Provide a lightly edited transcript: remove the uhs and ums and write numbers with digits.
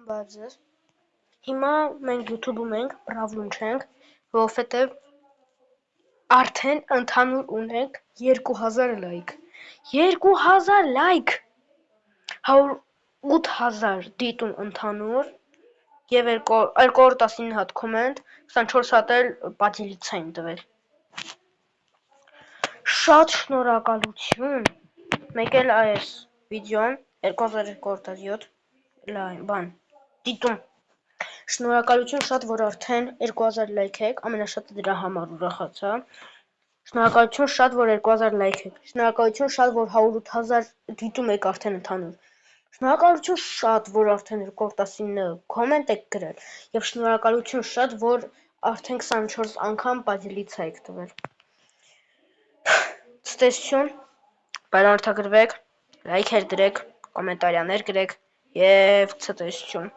Բարձր։ Հիմա մենք YouTube-ում ենք, բրավում չենք, որովհետև արդեն ընդհանուր ունենք 2000 լայք։ 2000 լայք։ 108,000 դիտում ընդհանուր եւ 219 հատ կոմենտ, 24 հատ էլ պատիլից էին տվել։ Շատ շնորհակալություն։ Մեկ էլ այս վիդեոն 2207 բան դիտում։ Շնորհակալություն շատ, որ արդեն 2000 լայք եք, ամենաշատը դրա համար ուրախացա։ Շնորհակալություն շատ, որ 2000 լայք եք։ Շնորհակալություն շատ, որ 108,000 դիտում եք արդեն ընդհանուր։ Շնորհակալություն շատ, որ արդեն 219 կոմենտ եք գրել եւ շնորհակալություն շատ, որ արդեն 24 անգամ պատիլից եք տվել։ Ցտեսություն, բարեհարթագրվեք, լայքեր դրեք, կոմենտարիաներ գրեք եւ ցտեսություն։